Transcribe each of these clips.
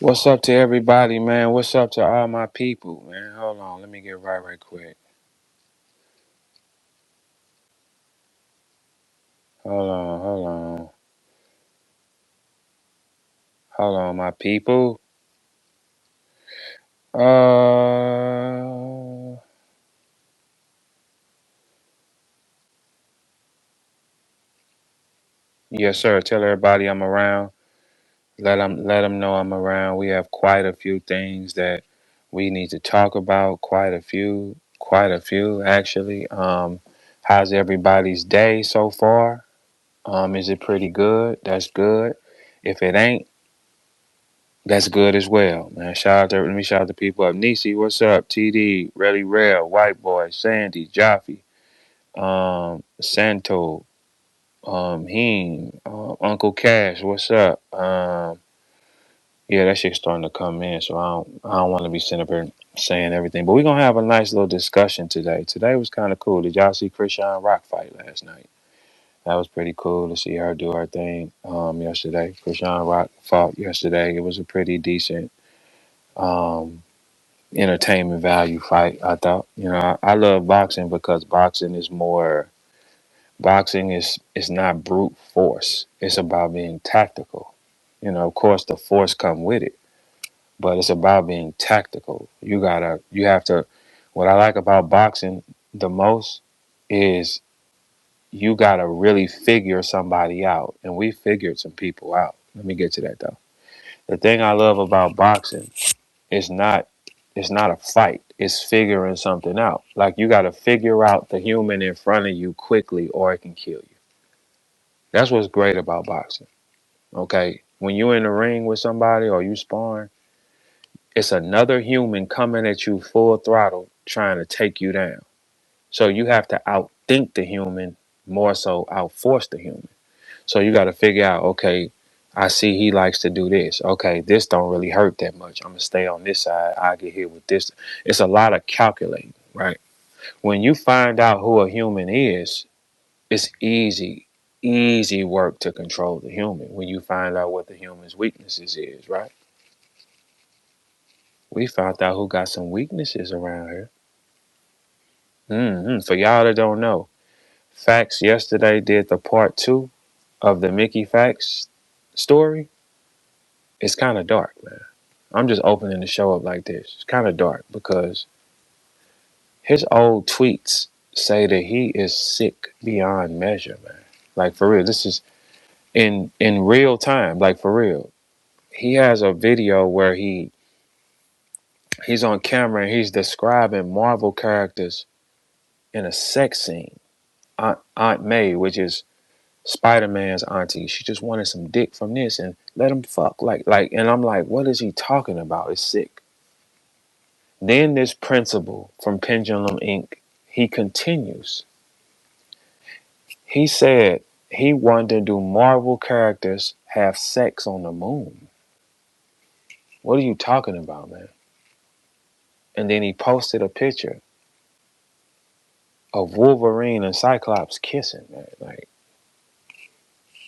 What's up to everybody, man? What's up to all my people, man? Hold on, let me get right quick. Hold on, my people. Uh, yes, sir. Tell everybody I'm around. Let them know I'm around. We have quite a few things that we need to talk about. Quite a few actually. How's everybody's day so far? Is it pretty good? That's good. If it ain't, that's good as well, man. Let me shout out to people up. Nisi, what's up? TD, Relly Rail, White Boy, Sandy, Jaffe, Santo, Heen, Uncle Cash, what's up? Yeah, that shit's starting to come in, so I don't want to be sitting up here saying everything. But we're gonna have a nice little discussion today. Today was kind of cool. Did y'all see Christian Rock fight last night? That was pretty cool to see her do her thing yesterday. Christian Rock fought yesterday. It was a pretty decent um entertainment value fight. I thought, I love boxing because boxing is not brute force. It's about being tactical. Of course, the force come with it, but it's about being tactical. You have to. What I like about boxing the most is you gotta really figure somebody out, and we figured some people out. Let me get to that though. The thing I love about boxing it's not it's not a fight. It's figuring something out. Like you got to figure out the human in front of you quickly or it can kill you. That's what's great about boxing. Okay? When you're in the ring with somebody or you sparring, it's another human coming at you full throttle trying to take you down. So you have to outthink the human more so outforce the human. So you got to figure out, okay, I see he likes to do this. Okay, this don't really hurt that much. I'm gonna stay on this side. I get hit with this. It's a lot of calculating, right? When you find out who a human is, it's easy work to control the human. When you find out what the human's weaknesses is, right? We found out who got some weaknesses around here. For y'all that don't know, Facts yesterday did the part two of the Mickey Factz story. It's kind of dark, man. I'm just opening the show up like this. It's kind of dark because his old tweets say that he is sick beyond measure, man. Like for real, this is in real time. Like for real, he has a video where he's on camera and he's describing Marvel characters in a sex scene. Aunt May, which is Spider-Man's auntie, she just wanted some dick from this and let him fuck. And I'm like, what is he talking about? It's sick. Then this principal from Pendulum Inc., he continues. He said he wanted to do Marvel characters have sex on the moon. What are you talking about, man? And then he posted a picture of Wolverine and Cyclops kissing, man. Like,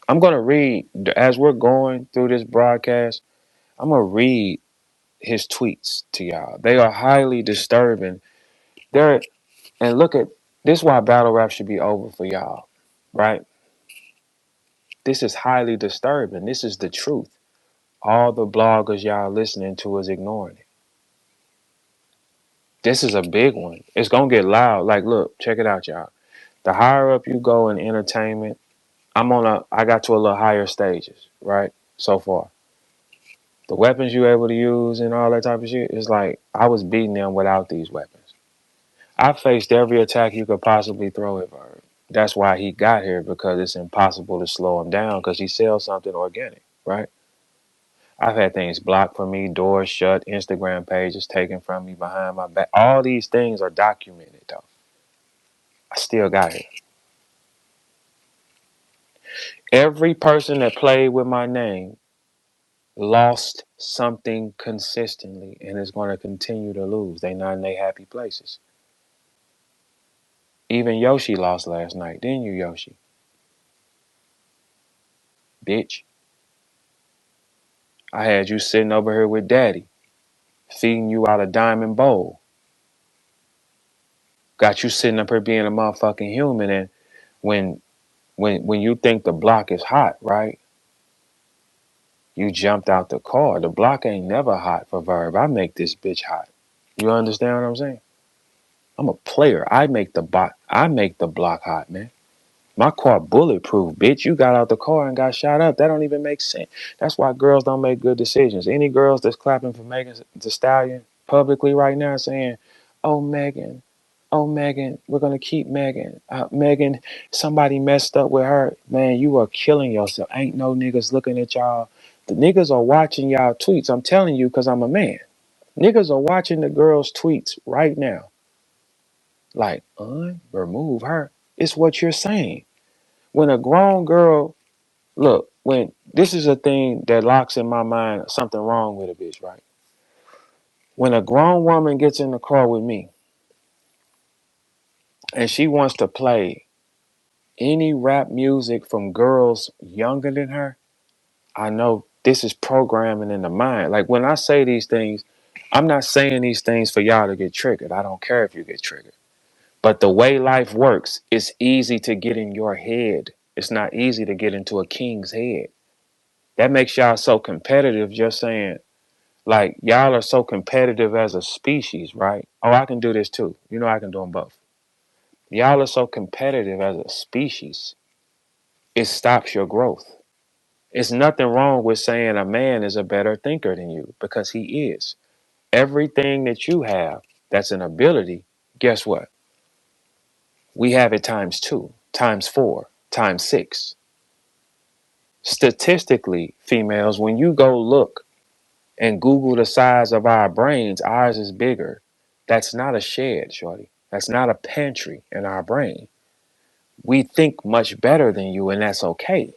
I'm gonna read as we're going through this broadcast. I'm gonna read his tweets to y'all. They are highly disturbing. They're and look at this is why battle rap should be over for y'all, right? This is highly disturbing. This is the truth. All the bloggers y'all listening to is ignoring it. This is a big one. It's gonna get loud. Like, look, check it out, y'all. The higher up you go in entertainment, I got to a little higher stages, right? So far. The weapons you able to use and all that type of shit, it's like I was beating them without these weapons. I faced every attack you could possibly throw at VERB. That's why he got here, because it's impossible to slow him down because he sells something organic, right? I've had things blocked from me, doors shut, Instagram pages taken from me behind my back. All these things are documented though. I still got here. Every person that played with my name lost something consistently and is going to continue to lose. They not in their happy places. Even Yoshi lost last night, didn't you, Yoshi? Bitch. I had you sitting over here with daddy, feeding you out a diamond bowl. Got you sitting up here being a motherfucking human, and when when you think the block is hot, right? You jumped out the car. The block ain't never hot for Verb. I make this bitch hot. You understand what I'm saying? I'm a player. I make the block hot, man. My car bulletproof, bitch. You got out the car and got shot up. That don't even make sense. That's why girls don't make good decisions. Any girls that's clapping for Megan Thee Stallion publicly right now saying, "Oh Megan, oh Megan, we're gonna keep Megan. Megan, somebody messed up with her. Man, you are killing yourself. Ain't no niggas looking at y'all. The niggas are watching y'all tweets. I'm telling you, cause I'm a man. Niggas are watching the girls' tweets right now. Like, remove her. It's what you're saying. When a grown girl, look, when this is a thing that locks in my mind something wrong with a bitch, right? When a grown woman gets in the car with me and she wants to play any rap music from girls younger than her, I know this is programming in the mind. Like when I say these things, I'm not saying these things for y'all to get triggered. I don't care if you get triggered. But the way life works, it's easy to get in your head. It's not easy to get into a king's head. That makes y'all so competitive just saying, like, y'all are so competitive as a species, right? Oh, I can do this too. You know, I can do them both. Y'all are so competitive as a species, it stops your growth. It's nothing wrong with saying a man is a better thinker than you because he is. Everything that you have that's an ability, guess what? We have it times two, times four, times six. Statistically, females, when you go look and Google the size of our brains, ours is bigger. That's not a shed, shorty. That's not a pantry in our brain. We think much better than you, and that's okay.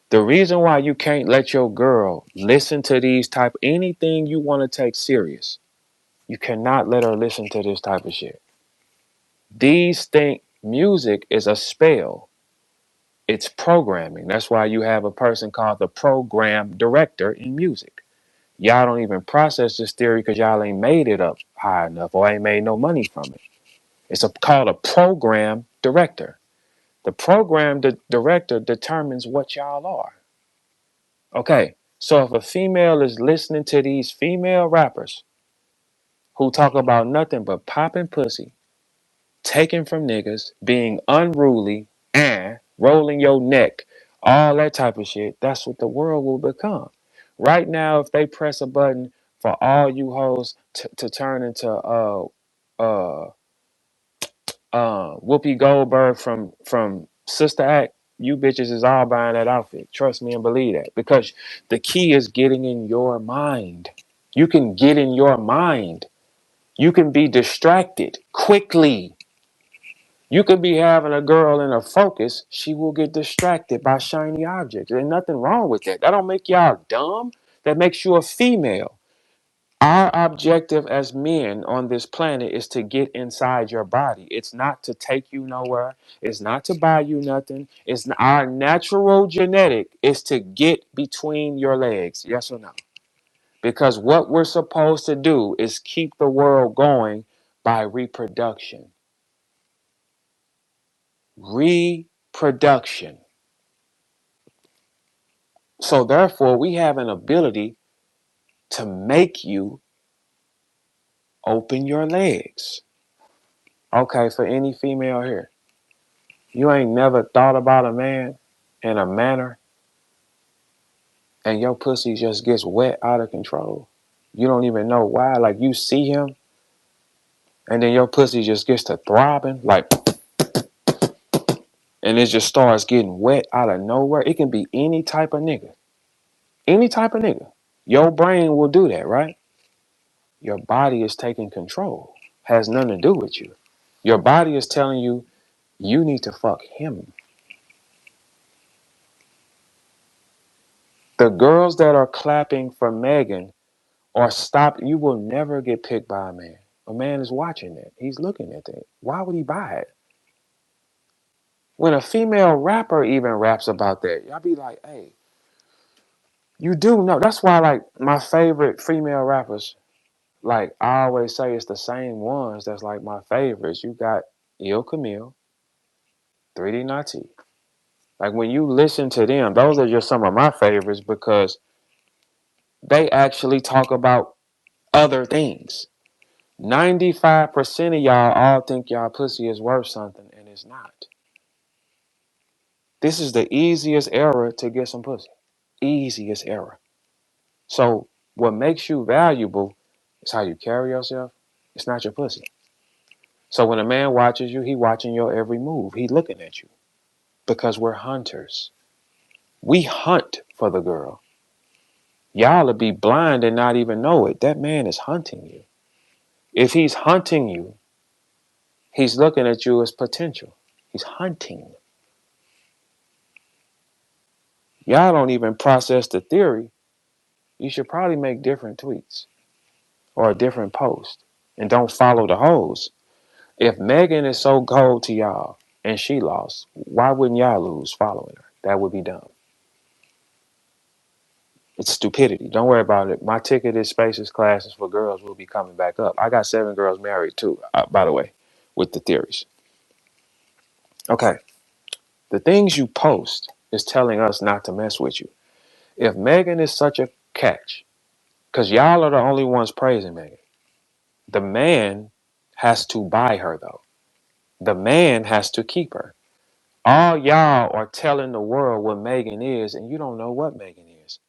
The reason why you can't let your girl listen to these type anything you want to take serious, you cannot let her listen to this type of shit. These think music is a spell. It's programming. That's why you have a person called the program director in music. Y'all don't even process this theory because y'all ain't made it up high enough or ain't made no money from it. Called a program director. The program director determines what y'all are. Okay, so if a female is listening to these female rappers who talk about nothing but popping pussy, taking from niggas, being unruly, and rolling your neck, all that type of shit, that's what the world will become. Right now, if they press a button for all you hoes to turn into uh Whoopi Goldberg from Sister Act, you bitches is all buying that outfit. Trust me and believe that. Because the key is getting in your mind. You can get in your mind. You can be distracted quickly. You could be having a girl in a focus, she will get distracted by shiny objects. There's nothing wrong with that. That don't make y'all dumb. That makes you a female. Our objective as men on this planet is to get inside your body. It's not to take you nowhere. It's not to buy you nothing. Our natural genetic is to get between your legs. Yes or no? Because what we're supposed to do is keep the world going by reproduction. Reproduction. So therefore, we have an ability to make you open your legs. Okay, for any female here, you ain't never thought about a man in a manner and your pussy just gets wet out of control. You don't even know why. Like you see him and then your pussy just gets to throbbing, like, and it just starts getting wet out of nowhere. It can be any type of nigga. Any type of nigga. Your brain will do that, right? Your body is taking control. Has nothing to do with you. Your body is telling you, you need to fuck him. The girls that are clapping for Megan or stop, you will never get picked by a man. A man is watching it. He's looking at that. Why would he buy it? When a female rapper even raps about that, y'all be like, hey, You do know. That's why, like, my favorite female rappers, like, I always say it's the same ones that's like my favorites. You got Il Camille, 3D Nati. Like, when you listen to them, those are just some of my favorites because they actually talk about other things. 95% of y'all all think y'all pussy is worth something, and it's not. This is the easiest era to get some pussy. Easiest era. So what makes you valuable is how you carry yourself. It's not your pussy. So when a man watches you, he watching your every move. He looking at you because we're hunters. We hunt for the girl. Y'all will be blind and not even know it. That man is hunting you. If he's hunting you, he's looking at you as potential. He's hunting. Y'all don't even process the theory. You should probably make different tweets or a different post and don't follow the hoes. If Megan is so cold to y'all and she lost, why wouldn't y'all lose following her? That would be dumb. It's stupidity. Don't worry about it. My ticket is spaces, classes for girls will be coming back up. I got 7 girls married too, by the way, with the theories. Okay. The things you post is telling us not to mess with you. If Megan is such a catch, because y'all are the only ones praising Megan, the man has to buy her though. The man has to keep her. All y'all are telling the world what Megan is, and you don't know what Megan is.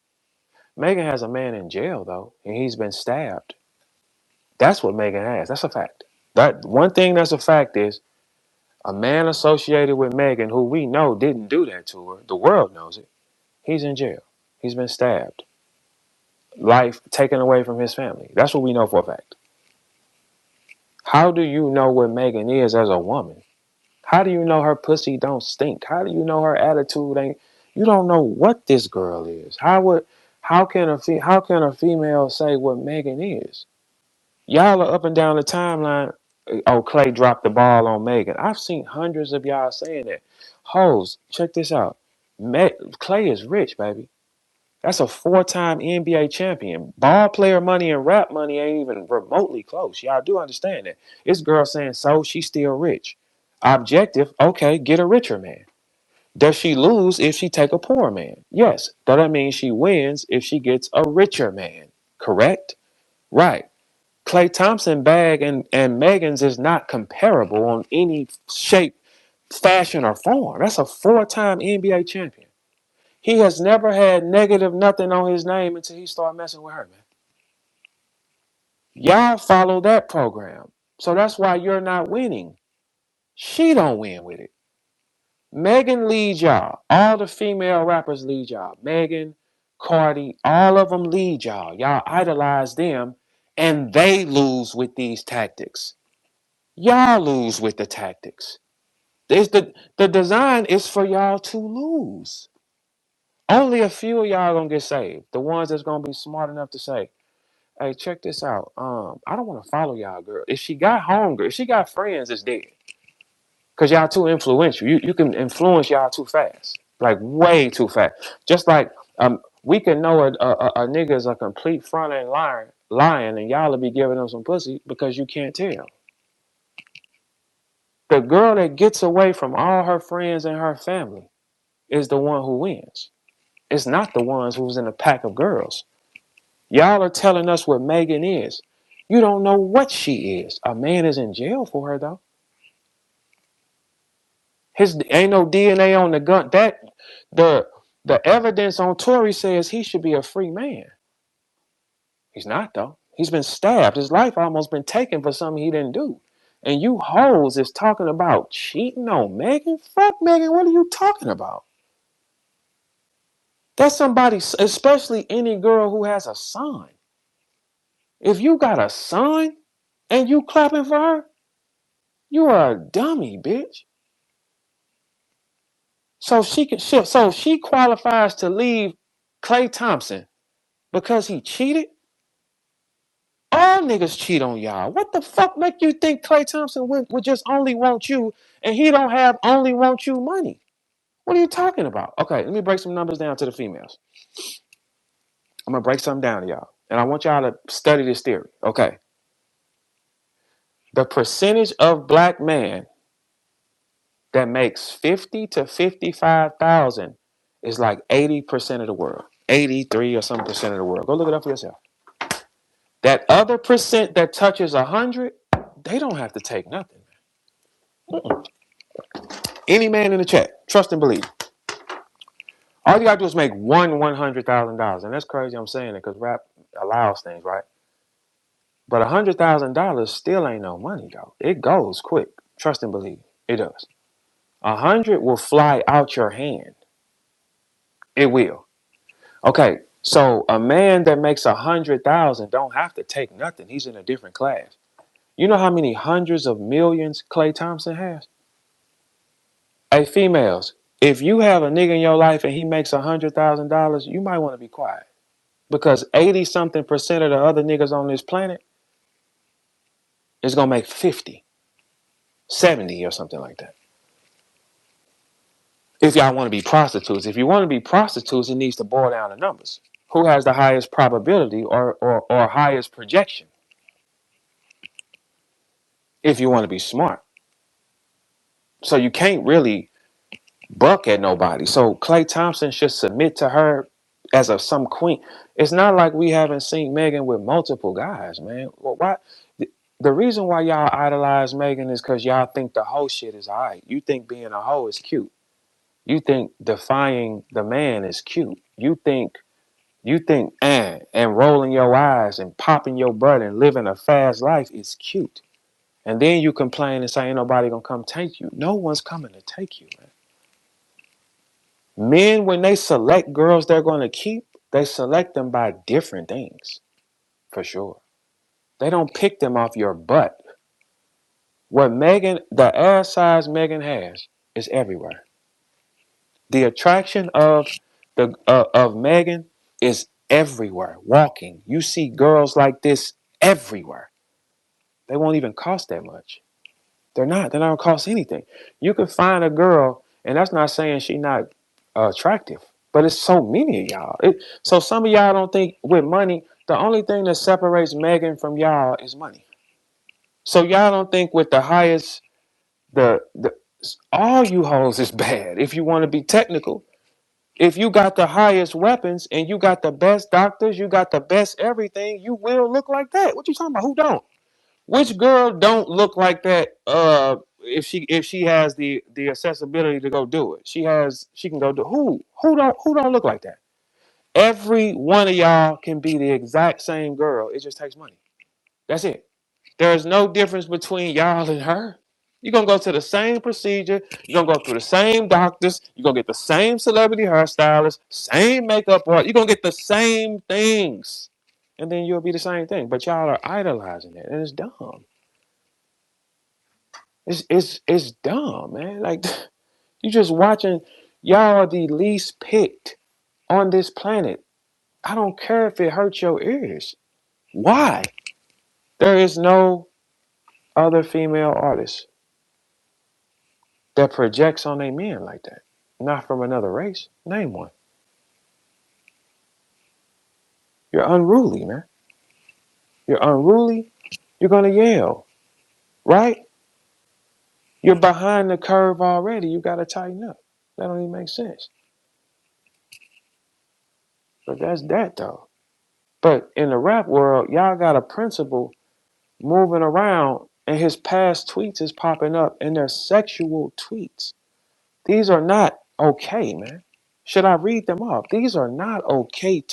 Megan has a man in jail though, and he's been stabbed. That's what Megan has. That's a fact. That one thing that's a fact is a man associated with Megan, who we know didn't do that to her. The world knows it. He's in jail. He's been stabbed. Life taken away from his family. That's what we know for a fact. How do you know what Megan is as a woman? How do you know her pussy don't stink? How do you know her attitude ain't? You don't know what this girl is. How can a female say what Megan is? Y'all are up and down the timeline. Oh, Clay dropped the ball on Megan. I've seen hundreds of y'all saying that. Hoes, check this out. Clay is rich, baby. That's a 4-time NBA champion. Ball player money and rap money ain't even remotely close. Y'all do understand that. This girl saying so, she's still rich. Objective, okay, get a richer man. Does she lose if she take a poor man? Yes. Does that mean she wins if she gets a richer man? Correct? Right. Klay Thompson bag and Megan's is not comparable on any shape, fashion, or form. That's a 4-time NBA champion. He has never had negative nothing on his name until he started messing with her, man. Y'all follow that program. So that's why you're not winning. She don't win with it. Megan leads y'all. All the female rappers lead y'all. Megan, Cardi, all of them lead y'all. Y'all idolize them, and they lose with these tactics. Y'all lose with the tactics. The design is for y'all to lose. Only a few of y'all gonna get saved. The ones that's gonna be smart enough to say, "Hey, check this out. I don't want to follow y'all, girl. If she got hunger, if she got friends, it's dead. Cause y'all too influential. You can influence y'all too fast, like way too fast. Just like we can know a nigga is a complete front end lying, and y'all will be giving them some pussy because you can't tell. The girl that gets away from all her friends and her family is the one who wins. It's not the ones who's in a pack of girls. Y'all are telling us what Megan is. You don't know what she is. A man is in jail for her though. His ain't no DNA on the gun. The the evidence on Tory says he should be a free man. He's not though. He's been stabbed. His life almost been taken for something he didn't do. And you hoes is talking about cheating on Megan? Fuck Megan, what are you talking about? That's somebody, especially any girl who has a son. If you got a son and you clapping for her, you are a dummy, bitch. So she qualifies to leave Klay Thompson because he cheated. All niggas cheat on y'all. What the fuck make you think Klay Thompson would just only want you and he don't have only want you money? What are you talking about? Okay, let me break some numbers down to the females. I'm going to break something down to y'all. And I want y'all to study this theory. Okay. The percentage of black man that makes 50 to 55,000 is like 80% of the world. 83 or some percent of the world. Go look it up for yourself. That other percent that touches 100, they don't have to take nothing. Mm-mm. Any man in the chat, trust and believe. All you gotta do is make $100,000, and that's crazy. I'm saying it because rap allows things, right? But $100,000 still ain't no money, though. It goes quick. Trust and believe. It does. 100 will fly out your hand. It will. Okay, so a man that makes 100,000 don't have to take nothing. He's in a different class. You know how many hundreds of millions Klay Thompson has? Hey, females, if you have a nigga in your life and he makes $100,000, you might want to be quiet because 80 something percent of the other niggas on this planet is gonna make 50, 70 or something like that. If y'all want to be prostitutes, if you want to be prostitutes, it needs to boil down to numbers. Who has the highest probability or highest projection? If you want to be smart, so you can't really buck at nobody. So Klay Thompson should submit to her as some queen. It's not like we haven't seen Megan with multiple guys, man. Well, why? The reason why y'all idolize Megan is because y'all think the whole shit is alright. You think being a hoe is cute. You think defying the man is cute. And rolling your eyes and popping your butt and living a fast life is cute. And then you complain and say ain't nobody gonna come take you. No one's coming to take you, man. Men, when they select girls they're gonna keep, they select them by different things, for sure. They don't pick them off your butt. The ass size Megan has is everywhere. The attraction of Megan is everywhere. Walking, you see girls like this everywhere. They won't even cost that much. They're not gonna cost anything. You can find a girl, and that's not saying she's not attractive, but it's so many of y'all. So some of y'all don't think with money, the only thing that separates Megan from y'all is money. So y'all don't think with the highest, the all you hoes is bad. If you want to be technical, if you got the highest weapons and you got the best doctors, you got the best everything, you will look like that. What you talking about? Who don't? Which girl don't look like that? If she has the accessibility to go do it, she can go do. Who don't look like that? Every one of y'all can be the exact same girl. It just takes money. That's it. There's no difference between y'all and her. You're gonna go to the same procedure, you're gonna go through the same doctors, you're gonna get the same celebrity hairstylist, same makeup art, you're gonna get the same things. And then you'll be the same thing. But y'all are idolizing it, and it's dumb. It's dumb, man. Like you just watching, y'all are the least picked on this planet. I don't care if it hurts your ears. Why? There is no other female artist that projects on a man like that. Not from another race. Name one. You're unruly, man. You're unruly. You're gonna yell, right? You're behind the curve already. You gotta tighten up. That don't even make sense. But that's that though. But in the rap world, y'all got a principal moving around and his past tweets is popping up and they're sexual tweets. These are not okay, man. Should I read them off? These are not okay.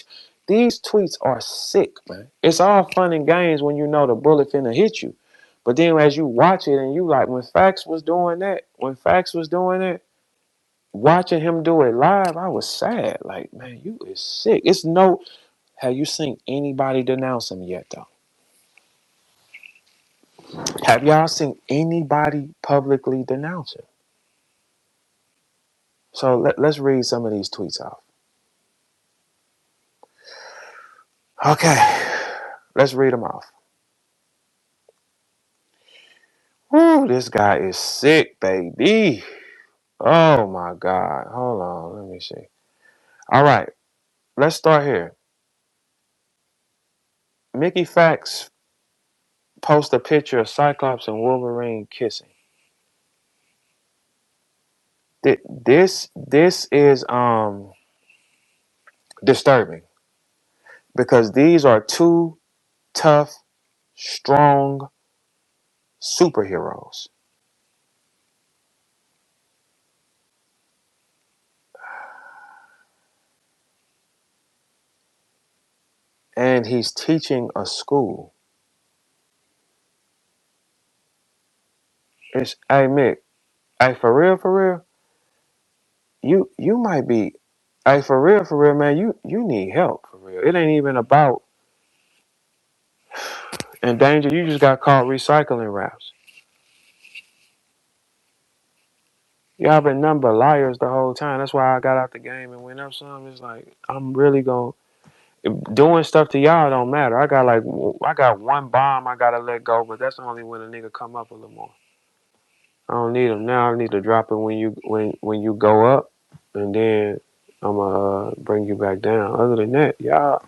These tweets are sick, man. It's all fun and games when you know the bullet finna hit you. But then as you watch it and you like, when Factz was doing it, watching him do it live, I was sad. Like, man, you is sick. Have you seen anybody denounce him yet, though? Have y'all seen anybody publicly denounce him? So let's read some of these tweets off. Okay, let's read them off. Woo, this guy is sick, baby. Oh my God. Hold on, let me see. All right, let's start here. Mickey Factz post a picture of Cyclops and Wolverine kissing. This is disturbing because these are two tough, strong superheroes. And he's teaching a school. It's hey Mick, hey for real, you might be hey for real, man, you need help for real. It ain't even about in danger, you just got caught recycling raps. Y'all been nothing but liars the whole time. That's why I got out the game and went up some. It's like I'm really going doing stuff to y'all don't matter. I got one bomb I gotta let go, but that's only when a nigga come up a little more. I don't need them now. I need to drop it when you go up, and then I'm gonna bring you back down. Other than that, y'all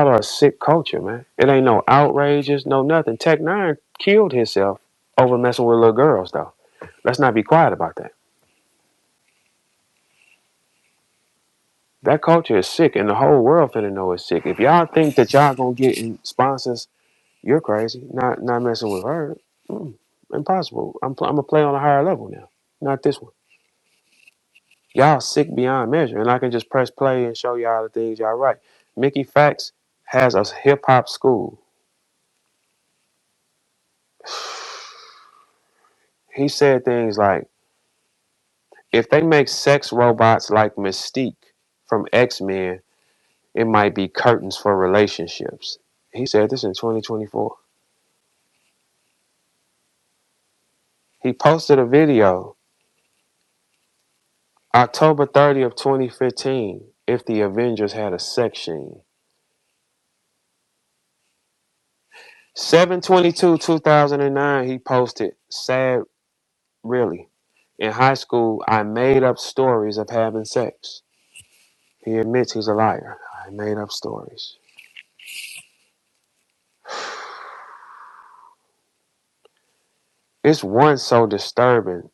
are a sick culture, man. It ain't no outrages, no nothing. Tech Nine killed himself over messing with little girls, though. Let's not be quiet about that. That culture is sick, and the whole world finna know it's sick. If y'all think that y'all gonna get in sponsors, you're crazy. Not messing with her. Impossible. I'm gonna play on a higher level now. Not this one. Y'all sick beyond measure, and I can just press play and show y'all the things y'all right. Mickey Factz has a hip hop school. He said things like, if they make sex robots like Mystique from X-Men, it might be curtains for relationships. He said this in 2024. He posted a video October 30th, 2015, if the Avengers had a sex scene. 7/22/2009, he posted, sad really. In high school, I made up stories of having sex. He admits he's a liar. I made up stories. It's one so disturbing.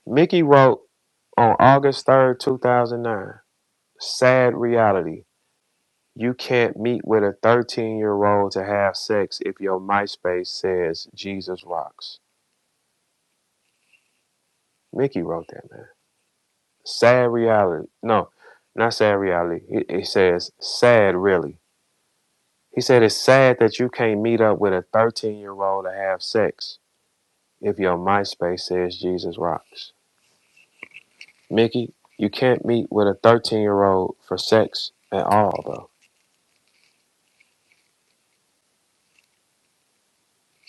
Mickey wrote on August 3rd, 2009, sad reality. You can't meet with a 13-year-old to have sex if your MySpace says Jesus rocks. Mickey wrote that, man. Sad reality. No, not sad reality. It says sad really. He said it's sad that you can't meet up with a 13-year-old to have sex if your MySpace says Jesus rocks. Mickey, you can't meet with a 13-year-old for sex at all, bro.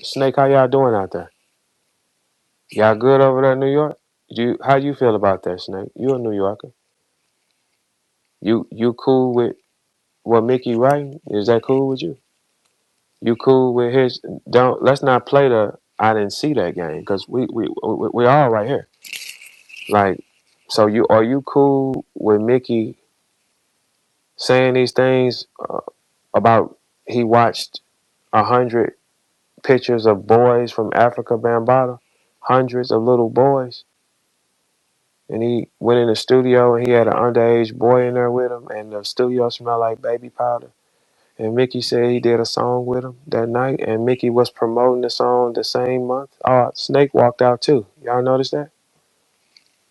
Snake, how y'all doing out there? Y'all good over there in New York? How you feel about that, Snake? You a New Yorker. You cool with what Mickey writing? Is that cool with you? You cool with his don't let's not play the I didn't see that game because we all right here. Like, so you cool with Mickey saying these things about he watched 100 pictures of boys from Africa Bambaataa, hundreds of little boys, and he went in the studio and he had an underage boy in there with him, and the studio smelled like baby powder. And Mickey said he did a song with him that night, and Mickey was promoting the song the same month. Snake walked out too. Y'all notice that?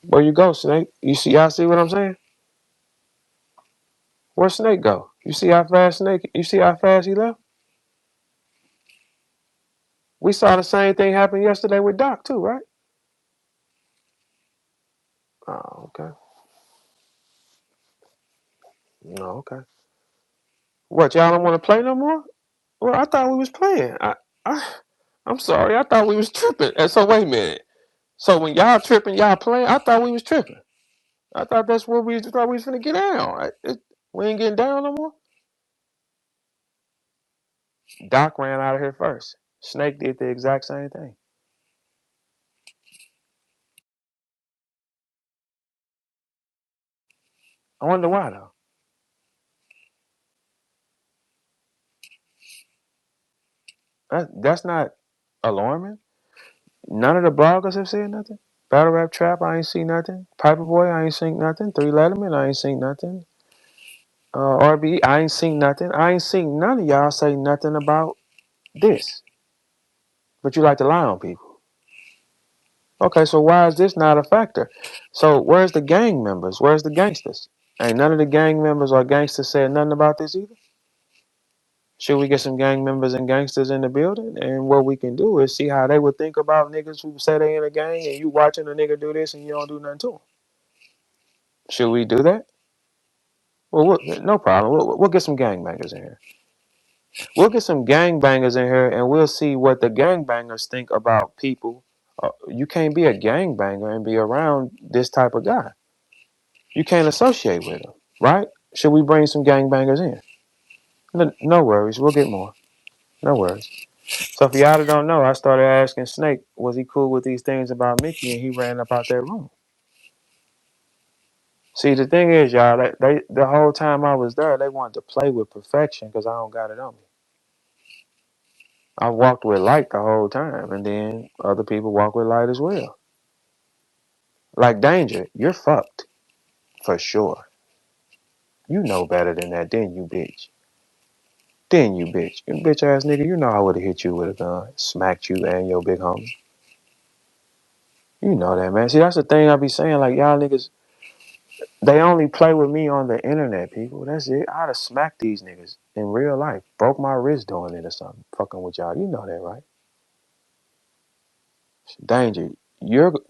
Where you go, Snake? Y'all see what I'm saying? Where Snake go? You see how fast Snake? You see how fast he left? We saw the same thing happen yesterday with Doc too, right? Oh, okay. No, okay. What, y'all don't want to play no more? Well, I thought we was playing. I I'm sorry. I thought we was tripping. And so wait a minute. So when y'all tripping, y'all playing. I thought we was tripping. I thought that's what we thought we was gonna get down. We ain't getting down no more. Doc ran out of here first. Snake did the exact same thing. I wonder why though. That's not alarming. None of the bloggers have said nothing. Battle Rap Trap, I ain't seen nothing. Piper Boy, I ain't seen nothing. Three Letterman, I ain't seen nothing. RB, I ain't seen nothing. I ain't seen none of y'all say nothing about this. But you like to lie on people. Okay, so why is this not a factor? So where's the gang members? Where's the gangsters? Ain't none of the gang members or gangsters said nothing about this either. Should we get some gang members and gangsters in the building? And what we can do is see how they would think about niggas who say they in a gang and you watching a nigga do this and you don't do nothing to them. Should we do that? Well, no problem. We'll get some gangbangers in here. We'll get some gangbangers in here and we'll see what the gangbangers think about people. You can't be a gangbanger and be around this type of guy. You can't associate with him, right? Should we bring some gangbangers in? No worries. We'll get more. No worries. So if y'all don't know, I started asking Snake, was he cool with these things about Mickey, and he ran up out that room. See, the thing is, y'all, they the whole time I was there, they wanted to play with perfection because I don't got it on me. I walked with light the whole time, and then other people walk with light as well. Like Danger, you're fucked for sure. You know better than that, didn't you, bitch? Didn't you, bitch? You bitch ass nigga, you know I would have hit you with a gun, smacked you and your big homie. You know that, man. See, that's the thing I be saying. Like y'all niggas, they only play with me on the internet, people. That's it. I'd have smacked these niggas in real life. Broke my wrist doing it or something. Fucking with y'all. You know that, right? Danger. You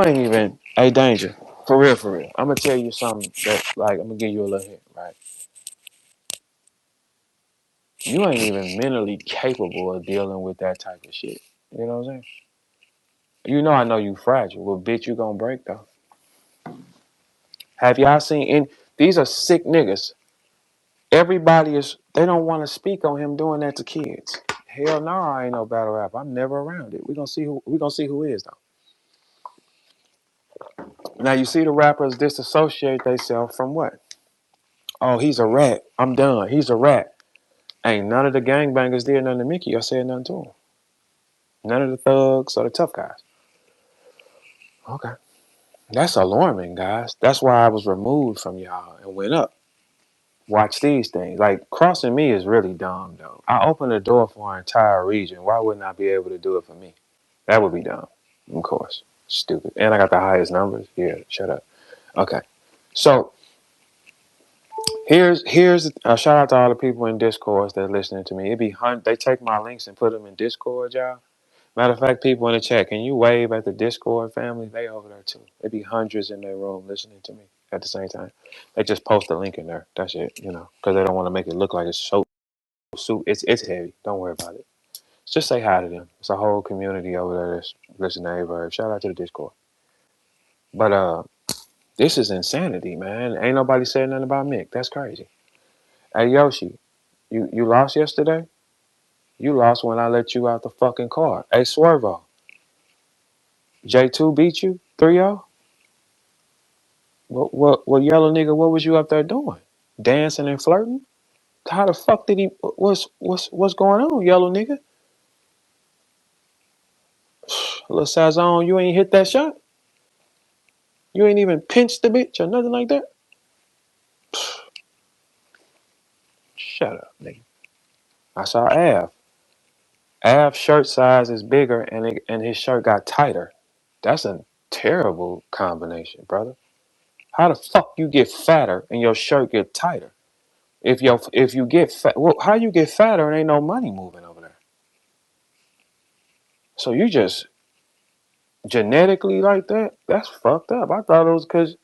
ain't even hey Danger. For real, for real. I'm gonna tell you something that like I'm gonna give you a little hint, right? You ain't even mentally capable of dealing with that type of shit. You know what I'm saying? I know you fragile. Well, bitch, you gonna break though. Have y'all seen in these are sick niggas. Everybody is they don't want to speak on him doing that to kids. Hell no, I ain't no battle rap. I'm never around it. We gonna see who is though. Now you see the rappers disassociate themselves from what? Oh, he's a rat. I'm done. He's a rat. Ain't none of the gangbangers did nothing to Mickey or said nothing to him. None of the thugs or the tough guys. Okay. That's alarming, guys. That's why I was removed from y'all and went up. Watch these things. Like crossing me is really dumb though. I opened the door for our entire region. Why wouldn't I be able to do it for me? That would be dumb. Of course. Stupid. And I got the highest numbers. Yeah, shut up. Okay. So here's a shout out to all the people in Discord that are listening to me. They take my links and put them in Discord, y'all. Matter of fact, people in the chat, can you wave at the Discord family? They over there too. It'd be hundreds in their room listening to me at the same time. They just post a link in there. That's it, because they don't want to make it look like it's so it's heavy. Don't worry about it. Just say hi to them. It's a whole community over there that's listening to VERB. Shout out to the Discord. But this is insanity, man. Ain't nobody saying nothing about Mick. That's crazy. Hey Yoshi, you lost yesterday? You lost when I let you out the fucking car. Hey Swervo, J2 beat you 3-0? What yellow nigga, what was you up there doing? Dancing and flirting? How the fuck did he what's going on, yellow nigga? Little Sazon, you ain't hit that shot? You ain't even pinched the bitch or nothing like that? Shut up, nigga. I saw Av. Av's shirt size is bigger and his shirt got tighter. That's a terrible combination, brother. How the fuck you get fatter and your shirt get tighter? If you get fat, well, how you get fatter and ain't no money moving over there? So you just genetically like that? That's fucked up. I thought it was because.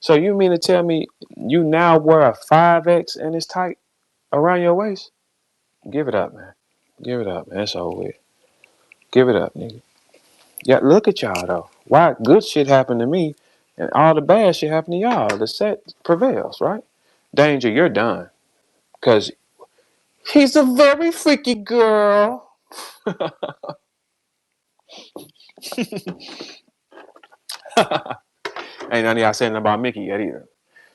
So you mean to tell me you now wear a 5X and it's tight around your waist? Give it up, man. Give it up, man. It's over with. Give it up, nigga. Yeah, look at y'all though. Why good shit happened to me and all the bad shit happened to y'all? The set prevails, right? Danger, you're done. Cause he's a very freaky girl. Ain't none of y'all saying about Mickey yet either.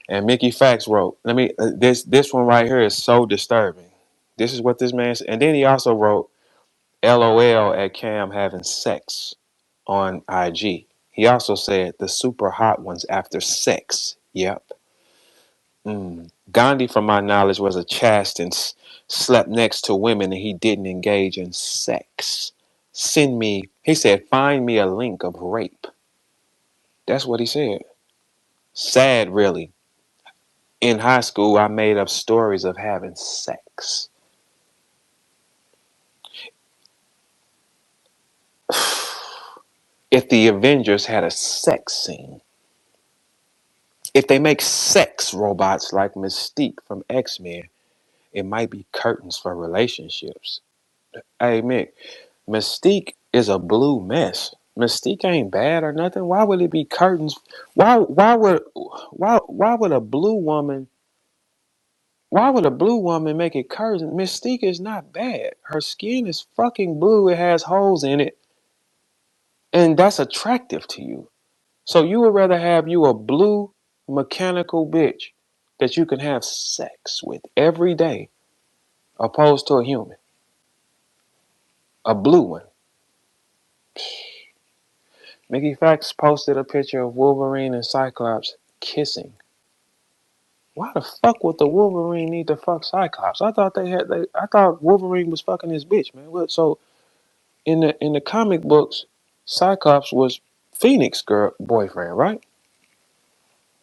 And Mickey Factz wrote, let me this one right here is so disturbing. This is what this man said. And then he also wrote LOL at Cam having sex on IG. He also said the super hot ones after sex. Yep. Gandhi, from my knowledge, was a chaste and slept next to women and he didn't engage in sex. Send me, he said, find me a link of rape. That's what he said. Sad, really. In high school, I made up stories of having sex. If the Avengers had a sex scene, if they make sex robots like Mystique from X-Men, it might be curtains for relationships. Hey, Mick, Mystique is a blue mess. Mystique ain't bad or nothing. Why would it be curtains? Why would a blue woman make it curtains? Mystique is not bad. Her skin is fucking blue. It has holes in it. And that's attractive to you. So you would rather have you a blue mechanical bitch that you can have sex with every day opposed to a human. A blue one. Mickey Factz posted a picture of Wolverine and Cyclops kissing. Why the fuck would the Wolverine need to fuck Cyclops? I thought Wolverine was fucking his bitch, man. What? So in the comic books, Cyclops was Phoenix girl boyfriend, right?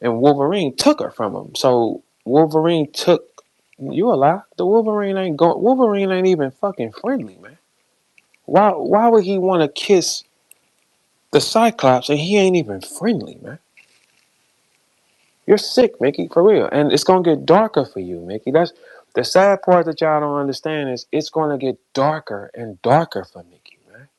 And Wolverine took her from him. So Wolverine took you a lie. Wolverine ain't even fucking friendly, man. Why would he want to kiss the Cyclops and he ain't even friendly, man? You're sick, Mickey, for real. And it's gonna get darker for you, Mickey. That's the sad part that y'all don't understand is it's gonna get darker and darker for Mickey, man.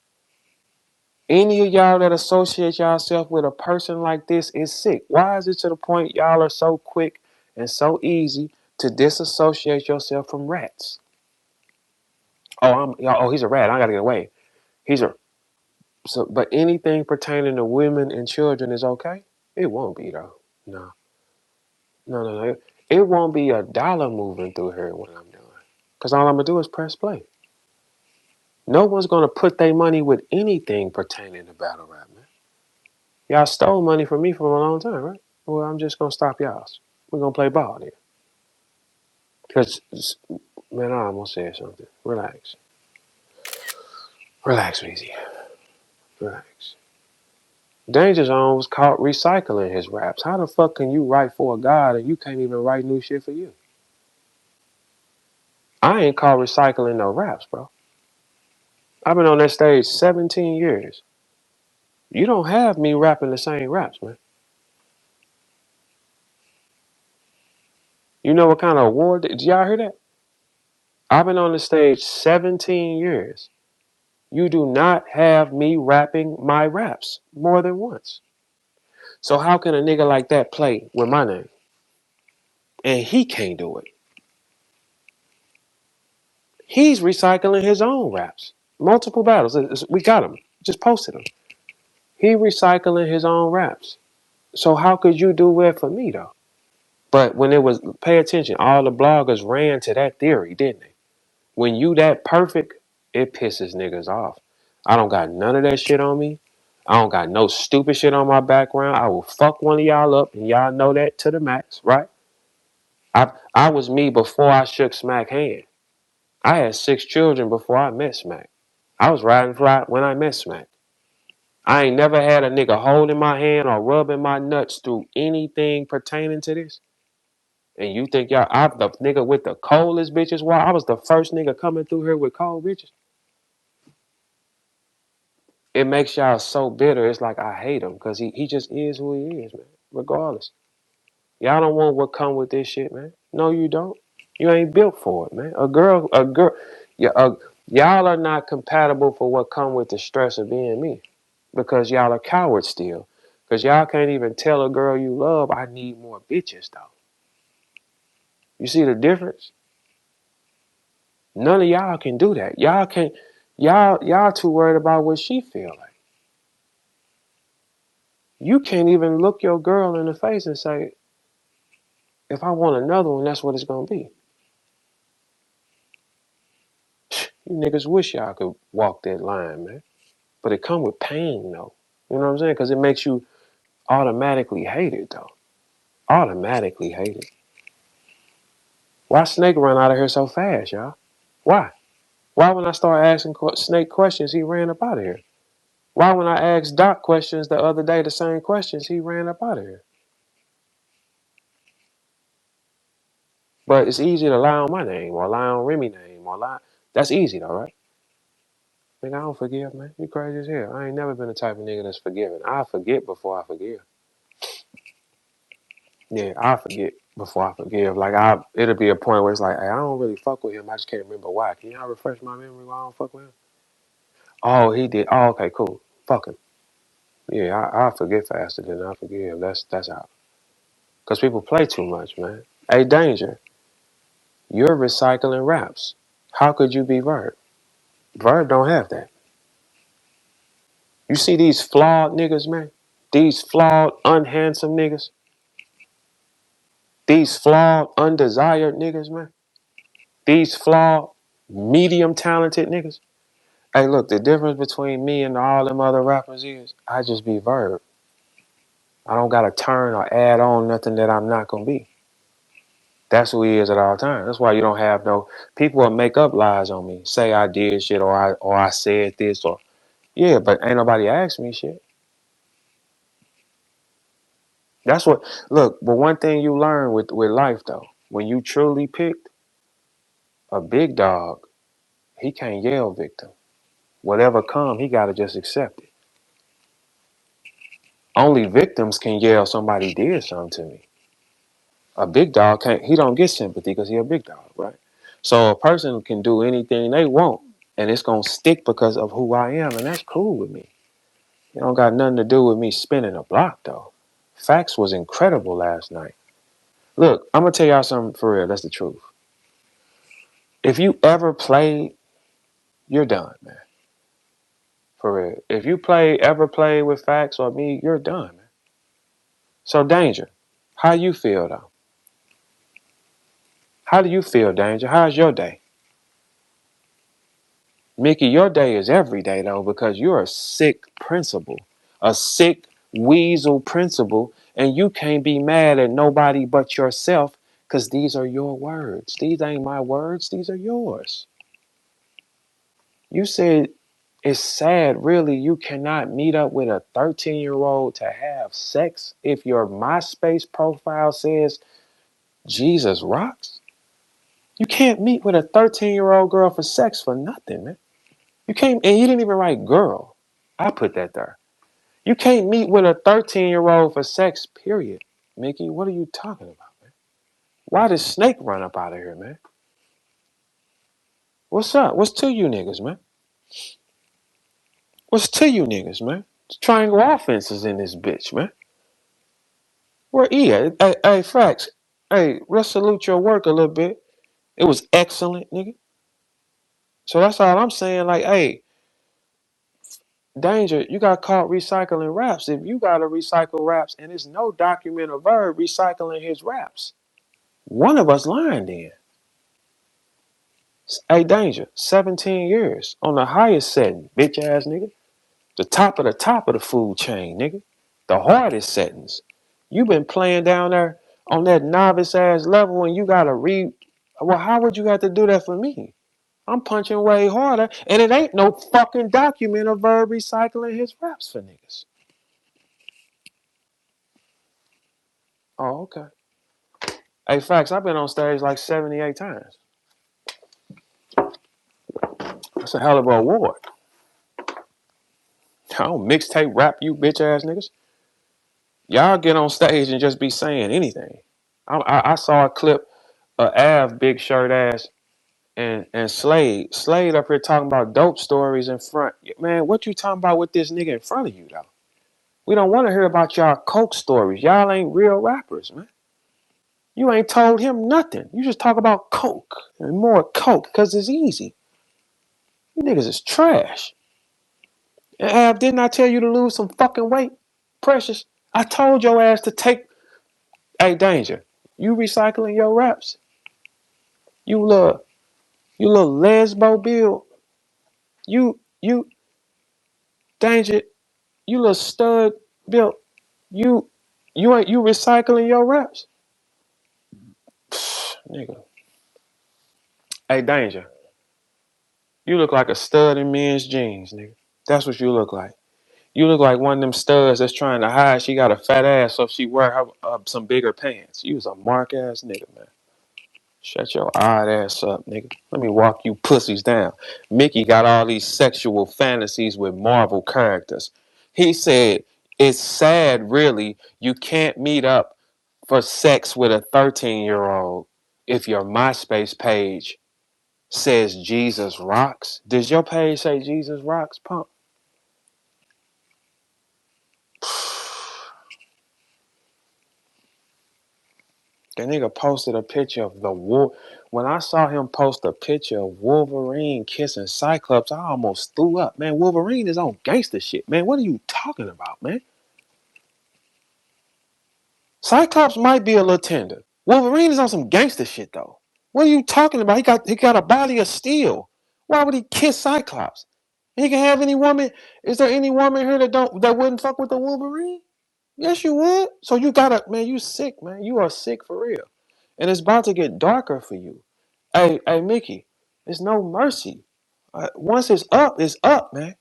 Any of y'all that associate yourself with a person like this is sick. Why is it to the point y'all are so quick and so easy to disassociate yourself from rats? He's a rat. I gotta get away. He's a but anything pertaining to women and children is okay? It won't be though. No. No. It won't be a dollar moving through here when I'm done. Because all I'm going to do is press play. No one's going to put their money with anything pertaining to battle rap, man. Y'all stole money from me for a long time, right? Well, I'm just going to stop y'all's. We're going to play ball then. Because, man, I almost said something. Relax. Relax, easy. Relax. Danja Zone was caught recycling his raps. How the fuck can you write for a god and you can't even write new shit for you? I ain't caught recycling no raps, bro. I've been on that stage 17 years. You don't have me rapping the same raps, man. You know what kind of award? Did y'all hear that? I've been on the stage 17 years. You do not have me rapping my raps more than once. So how can a nigga like that play with my name? And he can't do it. He's recycling his own raps. Multiple battles. We got him. Just posted him. He recycling his own raps. So how could you do it for me though? But when it was, pay attention, all the bloggers ran to that theory, didn't they? When you that perfect, it pisses niggas off. I don't got none of that shit on me. I don't got no stupid shit on my background. I will fuck one of y'all up, and y'all know that to the max, right? I was me before I shook Smack hand. I had 6 children before I met Smack. I was riding fly when I met Smack. I ain't never had a nigga holding my hand or rubbing my nuts through anything pertaining to this. And you think I'm the nigga with the coldest bitches? Why? I was the first nigga coming through here with cold bitches. It makes y'all so bitter. It's like I hate him because he just is who he is, man. Regardless, y'all don't want what come with this shit, man. No, you don't. You ain't built for it, man. Yeah, y'all are not compatible for what come with the stress of being me, because y'all are cowards still. Because y'all can't even tell a girl you love, I need more bitches though. You see the difference? None of y'all can do that. Y'all can't. Y'all too worried about what she feel like. You can't even look your girl in the face and say, If I want another one, that's what it's gonna be. You niggas wish y'all could walk that line, man. But it come with pain, though. You know what I'm saying? Because it makes you automatically hate it, though. Automatically hate it. Why Snake run out of here so fast, y'all? Why? Why when I start asking Snake questions, he ran up out of here? Why when I asked Doc questions the other day, the same questions, he ran up out of here? But it's easy to lie on my name or lie on Remy's name or lie. That's easy, though, right? Nigga, I don't forgive, man. You crazy as hell. I ain't never been the type of nigga that's forgiving. I forget before I forgive. Yeah, I forget before I forgive. Like it'll be a point where it's like, hey, I don't really fuck with him. I just can't remember why. Can y'all refresh my memory why I don't fuck with him? Oh, he did. Oh, okay, cool. Fuck him. Yeah, I forget faster than I forgive. That's how. Cause people play too much, man. Hey, Danger, you're recycling raps. How could you be VERB? VERB don't have that. You see these flawed niggas, man? These flawed, unhandsome niggas? These flawed, undesired niggas, man? These flawed, medium talented niggas? Hey, look, the difference between me and all them other rappers is I just be VERB. I don't gotta turn or add on nothing that I'm not gonna be. That's who he is at all times. That's why you don't have no people will make up lies on me. Say I did shit or I said this or yeah, but ain't nobody asked me shit. That's what look, but one thing you learn with life though, when you truly picked a big dog, he can't yell victim. Whatever come, he gotta just accept it. Only victims can yell somebody did something to me. A big dog can't he don't get sympathy because he a big dog, right? So a person can do anything they want and it's gonna stick because of who I am, and that's cool with me. It don't got nothing to do with me spinning a block though. Facts was incredible last night. Look, I'm gonna tell y'all something for real. That's the truth. If you ever played, you're done, man. For real. If you ever play with Facts or me, you're done, man. So Danger, how you feel though? How do you feel, Danger? How's your day? Mickey, your day is every day though, because you're a sick principal, a sick weasel principal, and you can't be mad at nobody but yourself because these are your words. These ain't my words, these are yours. You said it's sad, really, you cannot meet up with a 13-year-old to have sex if your MySpace profile says Jesus rocks. You can't meet with a 13-year-old girl for sex for nothing, man. You can't, and you didn't even write girl. I put that there. You can't meet with a 13-year-old for sex, period. Mickey, what are you talking about, man? Why did Snake run up out of here, man? What's up? What's to you niggas, man? What's to you niggas, man? It's triangle offenses in this bitch, man. Where E at? Hey, Facts. Hey, let's salute your work a little bit. It was excellent, nigga. So that's all I'm saying. Like, hey, Danger, you got caught recycling raps. If you gotta recycle raps and there's no document of VERB recycling his raps, one of us lying then. Hey, Danger, 17 years on the highest setting, bitch ass nigga. The top of the food chain, nigga. The hardest settings. You been playing down there on that novice ass level and you gotta read. Well, how would you have to do that for me? I'm punching way harder and it ain't no fucking document of VERB recycling his raps for niggas. Oh, okay. Hey, Facts, I've been on stage like 78 times. That's a hell of an award. I don't mixtape rap you bitch ass niggas. Y'all get on stage and just be saying anything. I saw a clip of Av big shirt ass and Slade up here talking about dope stories in front. Man, what you talking about with this nigga in front of you though? We don't want to hear about y'all coke stories. Y'all ain't real rappers, man. You ain't told him nothing. You just talk about coke and more coke because it's easy. You niggas is trash. And Av, didn't I tell you to lose some fucking weight? Precious. I told your ass to take. Hey, Danger. You recycling your raps. You little lesbo build. You danger. You little stud built. You you recycling your raps. Nigga. Hey, danger. You look like a stud in men's jeans, nigga. That's what you look like. You look like one of them studs that's trying to hide. She got a fat ass, so she wear her some bigger pants. You was a mark ass nigga, man. Shut your odd ass up, nigga. Let me walk you pussies down. Mickey got all these sexual fantasies with Marvel characters. He said, it's sad, really, you can't meet up for sex with a 13-year-old if your MySpace page says Jesus rocks. Does your page say Jesus rocks, pump? That nigga posted a picture of the wolf. When I saw him post a picture of Wolverine kissing Cyclops, I almost threw up. Man, Wolverine is on gangster shit. Man, what are you talking about, man? Cyclops might be a little tender. Wolverine is on some gangster shit, though. What are you talking about? He got a body of steel. Why would he kiss Cyclops? He can have any woman. Is there any woman here that wouldn't fuck with the Wolverine? Yes, you would. So you gotta, man, you sick, man. You are sick for real. And it's about to get darker for you. Hey, Mickey, there's no mercy. Once it's up, man.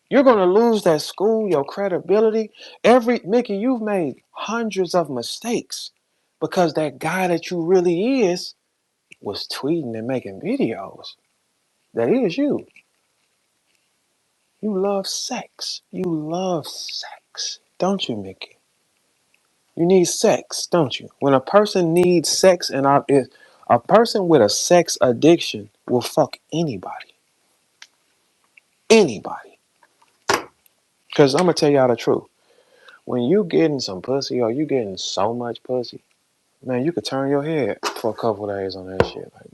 You're gonna lose that school, your credibility. Mickey, you've made hundreds of mistakes because that guy that you really is was tweeting and making videos. That is you. You love sex. You love sex, don't you, Mickey? You need sex, don't you? When a person needs sex, a person with a sex addiction will fuck anybody. Anybody. Because I'm going to tell y'all the truth. When you getting some pussy or you getting so much pussy, man, you could turn your head for a couple of days on that shit. Like,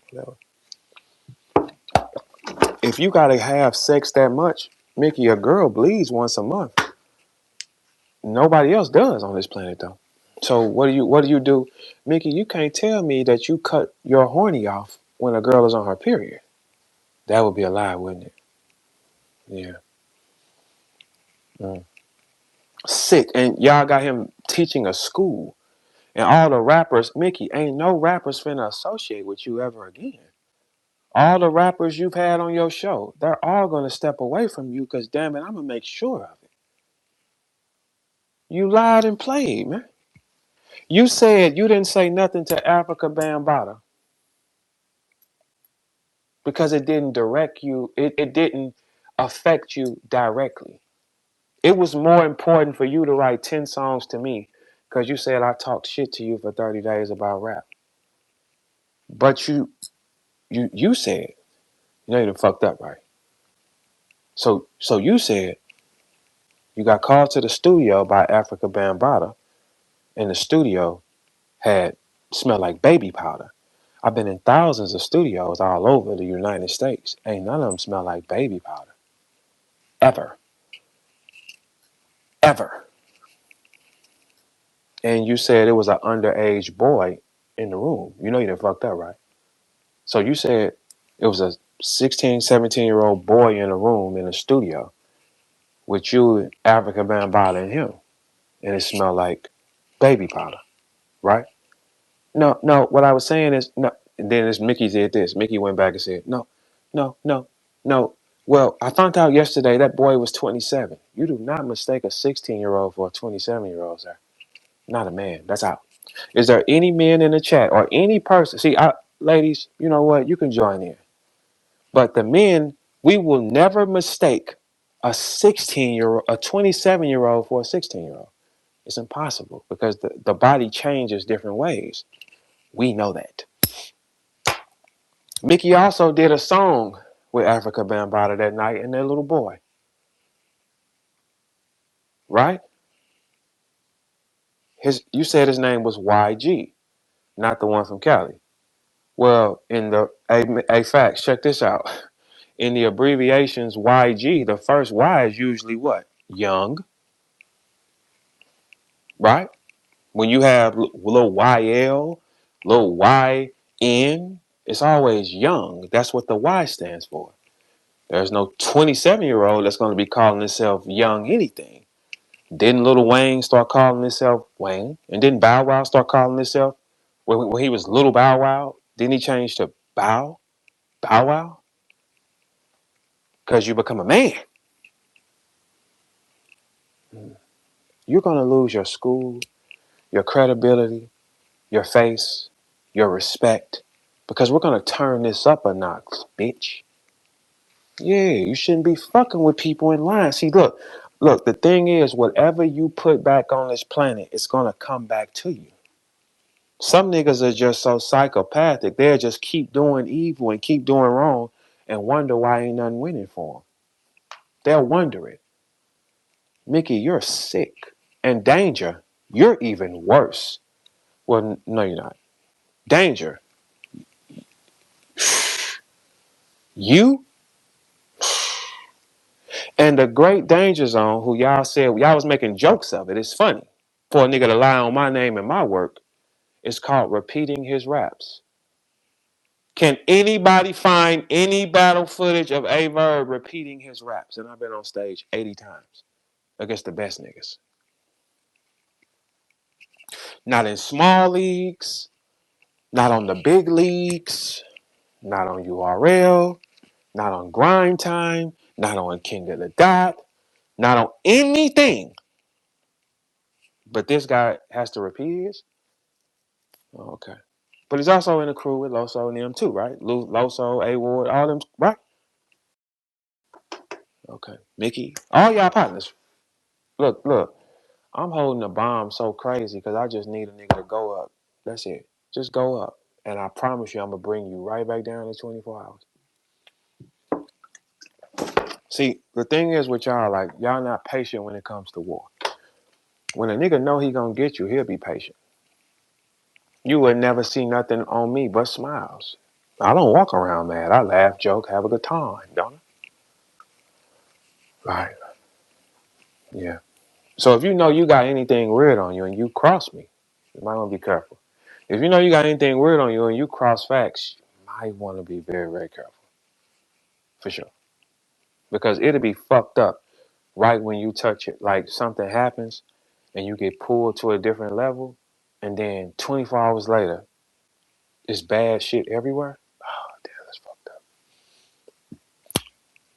if you got to have sex that much, Mickey, a girl bleeds once a month. Nobody else does on this planet, though. So what do you do? Mickey, you can't tell me that you cut your horny off when a girl is on her period. That would be a lie, wouldn't it? Yeah. Mm. Sick. And y'all got him teaching a school. And all the rappers, Mickey, ain't no rappers finna associate with you ever again. All the rappers you've had on your show, they're all gonna step away from you because damn it, I'm gonna make sure of it. You lied and played, man. You said you didn't say nothing to Africa Bambaataa because it didn't direct you, it didn't affect you directly. It was more important for you to write 10 songs to me because you said I talked shit to you for 30 days about rap. But you said, you know you done fucked up, right? So you said you got called to the studio by Africa Bambaataa and the studio had smelled like baby powder. I've been in thousands of studios all over the United States. Ain't none of them smell like baby powder. Ever. Ever. And you said it was an underage boy in the room. You know you done fucked up, right? So you said it was a 16, 17-year-old boy in a room in a studio with you, Africa Bambaataa, and him. And it smelled like baby powder, right? No, what I was saying is, no. And then this Mickey did this. Mickey went back and said, no. Well, I found out yesterday that boy was 27. You do not mistake a 16-year-old for a 27-year-old, sir. Not a man. That's out. Is there any men in the chat or any person? See, ladies, you know what? You can join in. But the men, we will never mistake a 16-year-old, a 27-year-old for a 16-year-old. It's impossible because the body changes different ways. We know that. Mickey also did a song with Africa Bambaataa that night and their little boy. Right? You said his name was YG, not the one from Cali. Well, in the Factz, check this out. In the abbreviations YG, the first Y is usually what? Young, right? When you have little YL, Little YN. It's always young. That's what the Y stands for. There's no 27-year-old that's going to be calling himself young anything. Didn't Lil Wayne start calling himself Wayne? And didn't Bow Wow start calling himself when he was Little Bow Wow? Didn't he change to Bow Wow? Because you become a man. You're going to lose your school, your credibility, your face, your respect, because we're going to turn this up a notch, bitch. Yeah, you shouldn't be fucking with people in line. See, look, the thing is, whatever you put back on this planet, it's going to come back to you. Some niggas are just so psychopathic. They'll just keep doing evil and keep doing wrong and wonder why ain't nothing winning for them. They'll wonder it. Mickey, you're sick. And Danger, you're even worse. Well, no, you're not. Danger, you and the great Danger Zone, who y'all said, y'all was making jokes of it. It's funny. For a nigga to lie on my name and my work, it's called repeating his raps. Can anybody find any battle footage of a VERB repeating his raps? And I've been on stage 80 times against the best niggas. Not in small leagues, not on the big leagues, not on URL, not on grind time, not on King of the Dot, not on anything. But this guy has to repeat his? Oh, okay. But he's also in a crew with Loso and them too, right? Loso, A Ward, all them, right? Okay. Mickey, all y'all partners. Look. I'm holding the bomb so crazy because I just need a nigga to go up. That's it. Just go up. And I promise you, I'm going to bring you right back down in 24 hours. See, the thing is with y'all, like, y'all not patient when it comes to war. When a nigga know he going to get you, he'll be patient. You would never see nothing on me but smiles. I don't walk around mad. I laugh, joke, have a good time, don't I? Right. Yeah. So if you know you got anything weird on you and you cross me, you might want to be careful. If you know you got anything weird on you and you cross facts, you might want to be very, very careful. For sure. Because it'll be fucked up right when you touch it. Like something happens and you get pulled to a different level, and then 24 hours later, it's bad shit everywhere. Oh, damn, that's fucked up.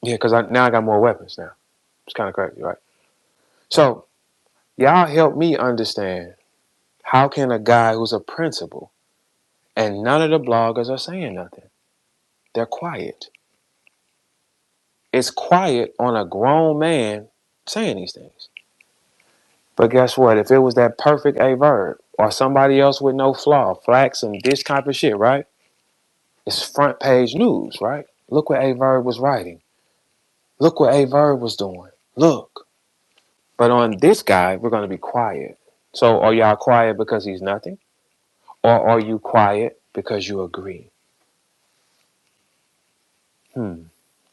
Yeah, because now I got more weapons now. It's kind of crazy, right? So, y'all help me understand, how can a guy who's a principal and none of the bloggers are saying nothing? They're quiet. It's quiet on a grown man saying these things. But guess what? If it was that perfect A VERB or somebody else with no flaw, flax and this type of shit, right? It's front page news, right? Look what A VERB was writing. Look what A VERB was doing. Look. But on this guy, we're going to be quiet. So are y'all quiet because he's nothing? Or are you quiet because you agree?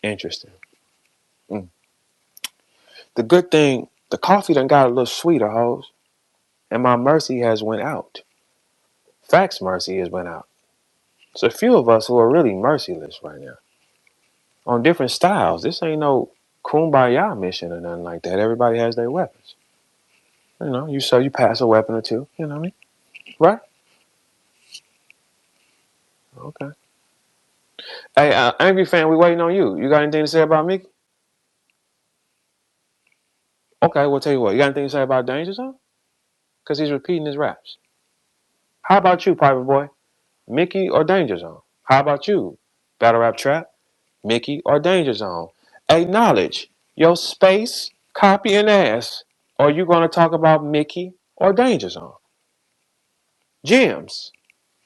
Interesting. The good thing, the coffee done got a little sweeter, hoes. And my mercy has went out. Facts mercy has went out. It's a few of us who are really merciless right now. On different styles. This ain't no kumbaya mission or nothing like that. Everybody has their weapons. You know, you pass a weapon or two. You know what I mean? Right? Okay. Hey, Angry Fan, we waiting on you. You got anything to say about Mickey? Okay, we'll tell you what. You got anything to say about Danger Zone? Because he's repeating his raps. How about you, Private Boy? Mickey or Danger Zone? How about you, Battle Rap Trap? Mickey or Danger Zone? Acknowledge your space, copy, and ass. Are you going to talk about Mickey or Danger Zone? Gems.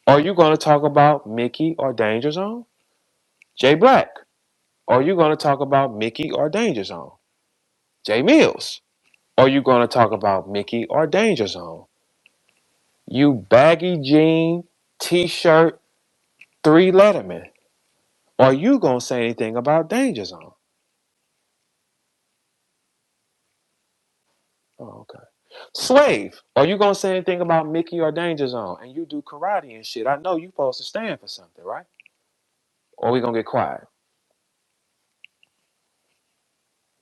Are you going to talk about Mickey or Danger Zone? Jay Black. Are you going to talk about Mickey or Danger Zone? Jay Mills. Are you going to talk about Mickey or Danger Zone? You baggy jean, t-shirt, 3 Letterman. Are you going to say anything about Danger Zone? Oh, okay. Swave, are you gonna say anything about Mickey or Danja Zone? And you do karate and shit. I know you supposed to stand for something, right? Or we gonna get quiet?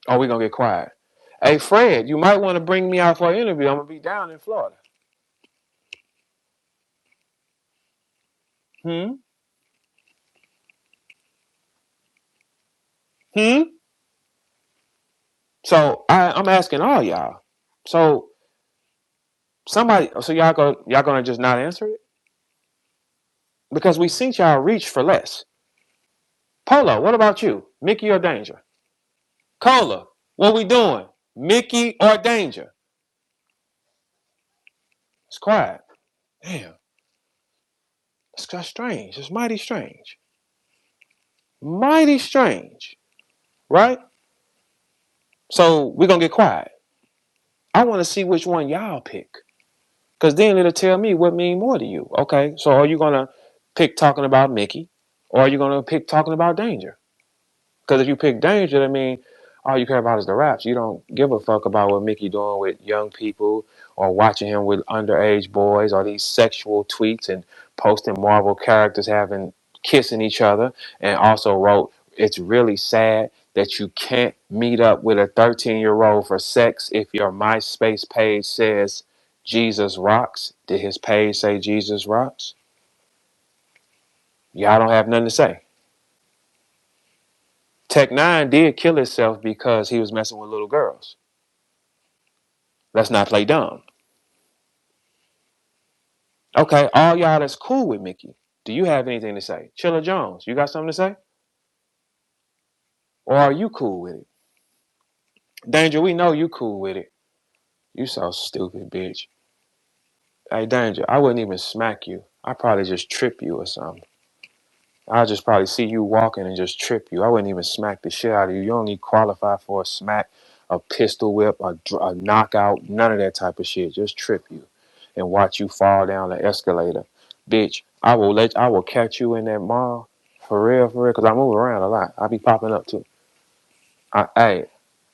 Or we gonna get quiet? Hey Fred, you might want to bring me out for an interview. I'm gonna be down in Florida. Hmm? Hmm? So I'm asking all y'all. So somebody, so y'all gonna just not answer it? Because we seen y'all reach for less. Polo, what about you? Mickey or Danger? Cola, what we doing? Mickey or Danger? It's quiet. Damn, that's strange. It's mighty strange. Mighty strange, right? So we're gonna get quiet. I want to see which one y'all pick. Because then it'll tell me what mean more to you. Okay, so are you gonna pick talking about Mickey? Or are you gonna pick talking about Danger? Because if you pick Danger, that means all you care about is the raps. You don't give a fuck about what Mickey doing with young people or watching him with underage boys or these sexual tweets and posting Marvel characters having kissing each other. And also wrote, it's really sad that you can't meet up with a 13-year-old for sex if your MySpace page says Jesus rocks. Did his page say Jesus rocks? Y'all don't have nothing to say. Tech Nine did kill himself because he was messing with little girls. Let's not play dumb. Okay, all y'all that's cool with Mickey, do you have anything to say? Chilla Jones, you got something to say? Or are you cool with it? Danger, we know you cool with it. You so stupid, bitch. Hey, Danger, I wouldn't even smack you. I'd probably just trip you or something. I'll just probably see you walking and just trip you. I wouldn't even smack the shit out of you. You don't need qualify for a smack, a pistol whip, a knockout, none of that type of shit. Just trip you and watch you fall down the escalator. Bitch, I will catch you in that mall. For real, because I move around a lot. I be popping up too. Hey,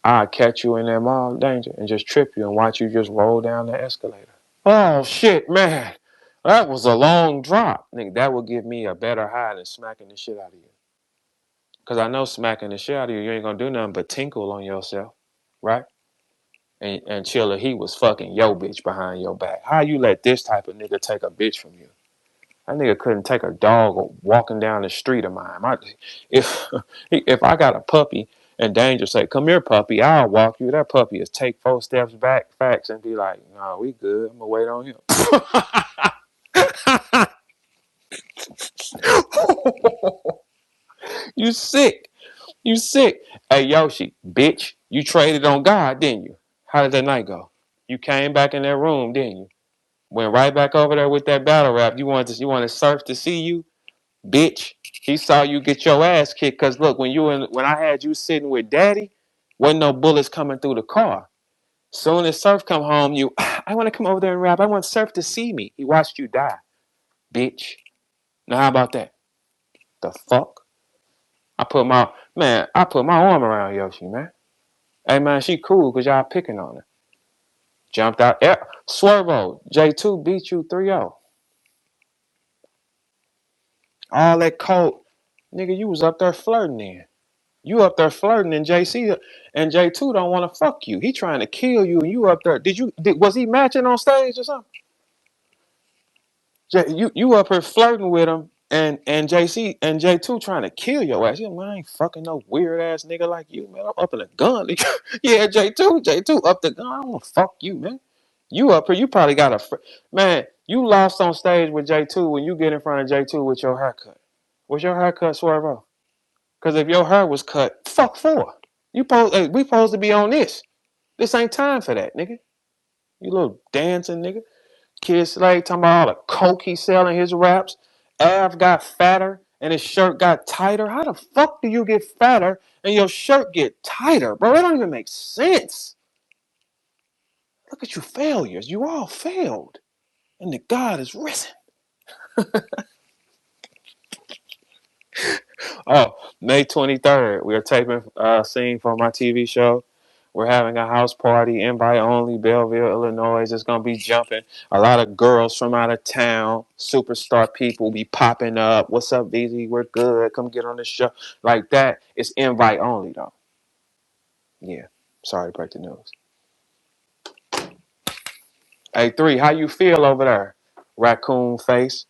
I'll catch you in that mall, Danger, and just trip you and watch you just roll down the escalator. Oh shit, man. That was a long drop. Nigga, that would give me a better high than smacking the shit out of you. Cause I know smacking the shit out of you, you ain't gonna do nothing but tinkle on yourself, right? And Chilla, he was fucking your bitch behind your back. How you let this type of nigga take a bitch from you? That nigga couldn't take a dog walking down the street of mine. If if I got a puppy and Danger say, "Come here, puppy, I'll walk you." That puppy is take 4 steps back, facts, and be like, "No, we good. I'm gonna wait on him." You sick. You sick. Hey, Yoshi, bitch, you traded on God, didn't you? How did that night go? You came back in that room, didn't you? Went right back over there with that battle rap. You wanted Surf to see you? Bitch. He saw you get your ass kicked. Cause look, when I had you sitting with daddy, wasn't no bullets coming through the car. Soon as Surf come home, I want to come over there and rap. I want Surf to see me. He watched you die. Bitch. Now how about that? The fuck? I put my arm around Yoshi, man. Hey man, she cool because y'all picking on her. Jumped out. Yeah. Swervo, J2 beat you 3-0. All that cold. Nigga, you was up there flirting then. You up there flirting and JC and J2 don't want to fuck you. He trying to kill you and you up there. Was he matching on stage or something? You up here flirting with him and JC and J2 trying to kill your ass. You know, man, I ain't fucking no weird ass nigga like you, man. I'm up in a gun. Yeah, J2 up the gun. I don't want to fuck you, man. You up here, you probably got man, you lost on stage with J2 when you get in front of J2 with your haircut. Was your haircut Swervo? Because if your hair was cut, fuck for. We supposed to be on this. This ain't time for that, nigga. You little dancing nigga. Kid Slade talking about all the coke he selling his raps. Av got fatter and his shirt got tighter. How the fuck do you get fatter and your shirt get tighter, bro? That don't even make sense. Look at you failures. You all failed. And the God is risen. Oh, May 23rd, we are taping a scene for my TV show. We're having a house party, invite only, Belleville, Illinois. It's gonna be jumping. A lot of girls from out of town, superstar people be popping up. What's up, BZ? We're good. Come get on the show. Like that. It's invite only though. Yeah. Sorry to break the news. Hey, 3, how you feel over there? Raccoon face.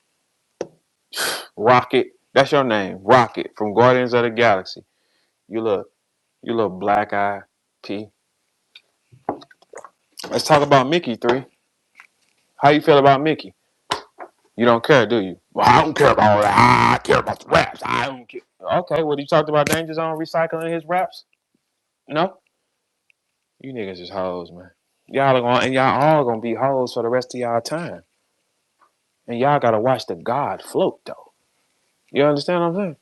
Rocket. That's your name. Rocket from Guardians of the Galaxy. You little black eye P. Let's talk about Mickey, 3. How you feel about Mickey? You don't care, do you? Well, I don't care about all that. I care about the raps. I don't care. Okay, what he talked about Danger Zone recycling his raps? No? You niggas is hoes, man. Y'all all gonna be hoes for the rest of y'all time. And y'all gotta watch the God float though. You understand what I'm saying?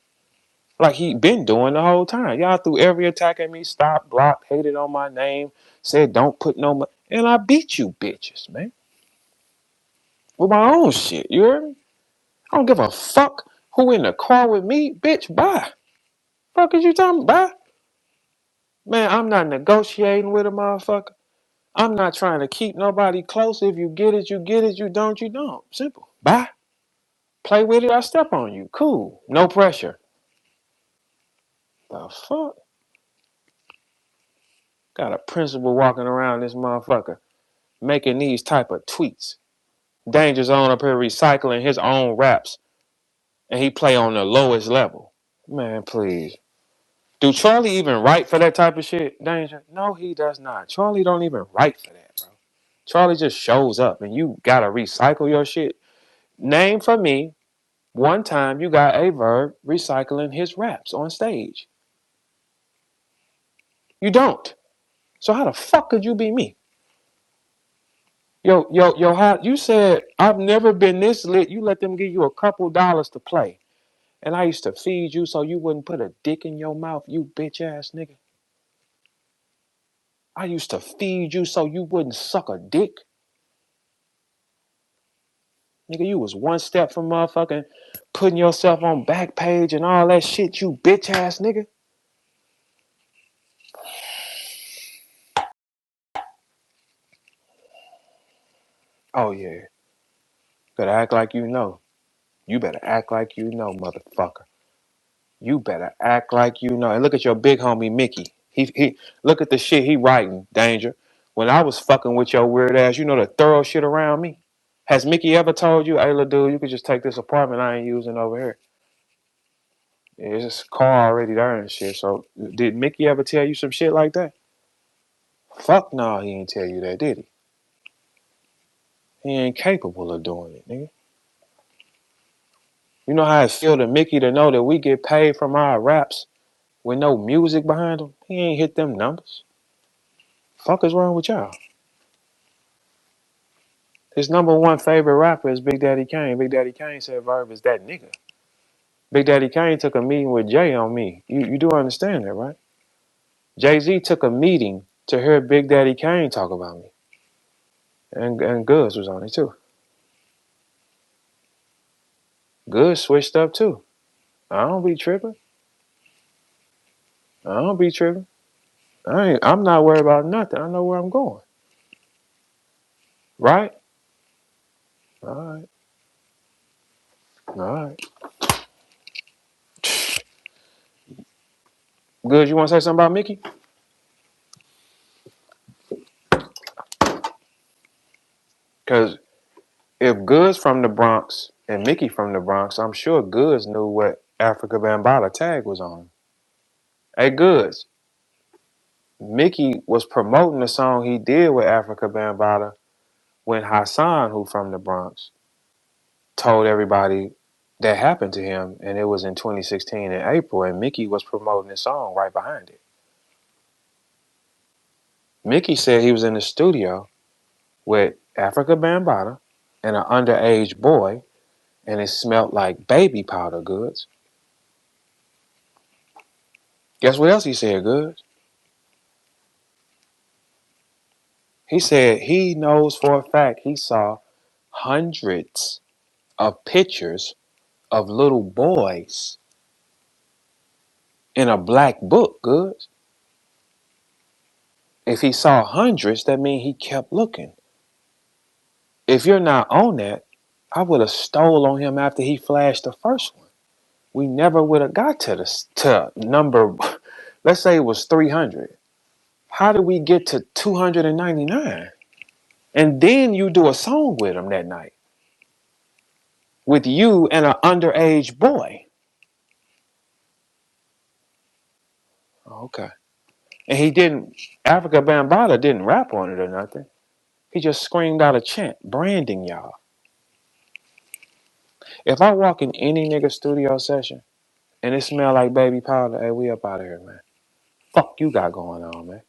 Like he been doing the whole time. Y'all threw every attack at me, stopped, blocked, hated on my name, said don't put no and I beat you bitches, man. With my own shit, you heard me? I don't give a fuck who in the car with me, bitch, bye. Fuck is you talking about? Man, I'm not negotiating with a motherfucker. I'm not trying to keep nobody close. If you get it, you get it. You don't, you don't. Simple. Bye. Play with it, I step on you. Cool. No pressure. The fuck? Got a principal walking around this motherfucker making these type of tweets. Danger Zone up here recycling his own raps. And he play on the lowest level. Man, please. Do Charlie even write for that type of shit, Danger? No, he does not. Charlie don't even write for that, bro. Charlie just shows up and you gotta recycle your shit. Name for me one time you got a verb recycling his raps on stage. You don't. So how the fuck could you be me? How you said I've never been this lit. You let them give you a couple dollars to play. And I used to feed you so you wouldn't put a dick in your mouth, you bitch ass nigga. I used to feed you so you wouldn't suck a dick. Nigga, you was one step from motherfucking putting yourself on Backpage and all that shit, you bitch ass nigga. Oh yeah. Better act like you know. You better act like you know, motherfucker. You better act like you know. And look at your big homie Mickey. He look at the shit he writing, Danger. When I was fucking with your weird ass, you know the thorough shit around me? Has Mickey ever told you, hey, little dude, you could just take this apartment I ain't using over here? It's just a car already there and shit. So did Mickey ever tell you some shit like that? Fuck no, he ain't tell you that, did he? He ain't capable of doing it, nigga. You know how it feel to Mickey to know that we get paid from our raps with no music behind them? He ain't hit them numbers. Fuck is wrong with y'all? His number one favorite rapper is Big Daddy Kane. Big Daddy Kane said VERB is that nigga. Big Daddy Kane took a meeting with Jay on me. You do understand that, right? Jay-Z took a meeting to hear Big Daddy Kane talk about me. And Goods was on it too. Goods switched up too. I don't be tripping. I don't be tripping. I'm not worried about nothing. I know where I'm going. Right? All right. All right. Good. You want to say something about Mickey? Because if Goods from the Bronx and Mickey from the Bronx, I'm sure Goods knew what Africa Bambaataa tag was on. Hey, Goods. Mickey was promoting the song he did with Africa Bambaataa when Hassan, who from the Bronx, told everybody that happened to him, and it was in 2016 in April, and Mickey was promoting the song right behind it. Mickey said he was in the studio with Africa Bambaataa and an underage boy, and it smelled like baby powder goods. Guess what else he said, Goods? He said he knows for a fact he saw hundreds of pictures of little boys in a black book, Goods. If he saw hundreds, that means he kept looking. If you're not on that, I would have stole on him after he flashed the first one. We never would have got to this to number. Let's say it was 300. How did we get to 299? And then you do a song with him that night with you and an underage boy. Okay. And he didn't. Africa Bambaataa didn't rap on it or nothing. He just screamed out a chant, branding y'all. If I walk in any nigga studio session and it smell like baby powder, hey, we up out of here, man. Fuck you got going on, man.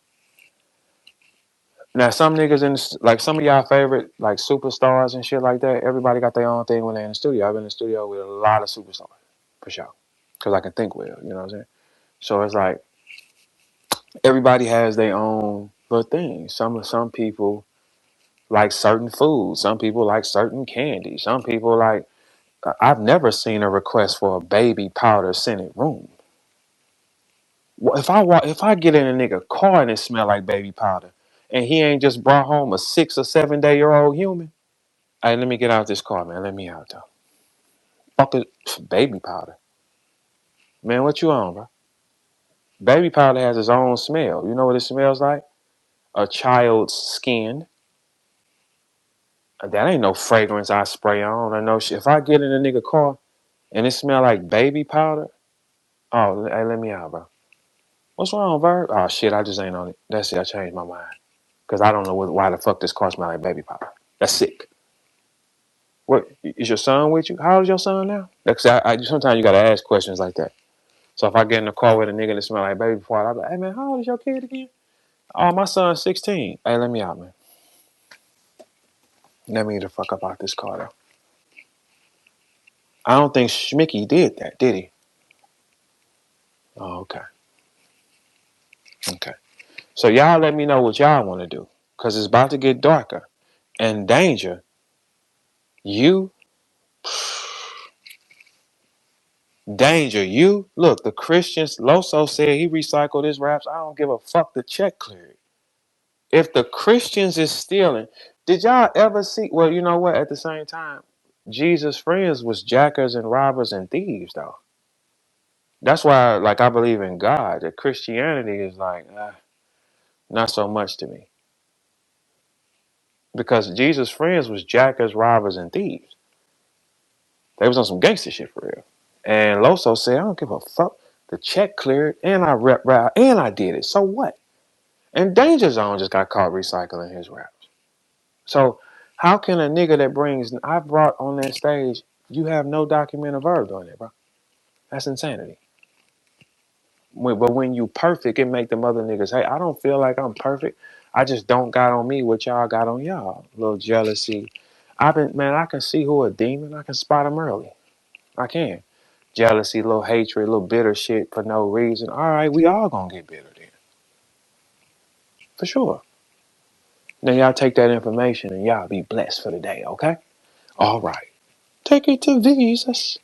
Now some niggas like some of y'all favorite like superstars and shit like that. Everybody got their own thing when they're in the studio. I've been in the studio with a lot of superstars for sure, because I can think well. You know what I'm saying? So it's like everybody has their own little thing. Some people like certain foods. Some people like certain candy. Some people like. I've never seen a request for a baby powder scented room. If I get in a nigga car and it smell like baby powder, and he ain't just brought home a 6 or 7 day-old human, hey, let me get out this car, man. Let me out though. Fuck it, baby powder, man. What you on, bro? Baby powder has its own smell. You know what it smells like? A child's skin. That ain't no fragrance I spray on. I know shit. If I get in a nigga car and it smell like baby powder, oh, hey, let me out, bro. What's wrong, VERB? Oh shit, I just ain't on it. That's it. I changed my mind because I don't know why the fuck this car smell like baby powder. That's sick. What is your son with you? How old is your son now? Because sometimes you gotta ask questions like that. So if I get in the car with a nigga that smell like baby powder, I'm like, hey man, how old is your kid again? Oh, my son's 16. Hey, let me out, man. Let me get the fuck up out this car though. I don't think Schmicky did that, did he? Oh, okay. Okay. So y'all let me know what y'all want to do. Cause it's about to get darker. And danger, you danger, you look, the Christians, Loso said he recycled his raps. I don't give a fuck, the check cleared. If the Christians is stealing, did y'all ever see? Well, you know what? At the same time, Jesus' friends was jackers and robbers and thieves, though. That's why, like, I believe in God. That Christianity is like not so much to me because Jesus' friends was jackers, robbers, and thieves. They was on some gangster shit for real. And Loso said, "I don't give a fuck. The check cleared, and I rap, and I did it. So what?" And Danger Zone just got caught recycling his raps. So how can a nigga that brings I brought on that stage, you have no document of verb doing it, bro? That's insanity. But when you perfect, it make them other niggas, hey, I don't feel like I'm perfect. I just don't got on me what y'all got on y'all. A little jealousy. I can see who a demon. I can spot them early. I can. Jealousy, little hatred, little bitter shit for no reason. All right, we all gonna get bitter then. For sure. Now y'all take that information and y'all be blessed for the day, okay? All right. Take it to Jesus.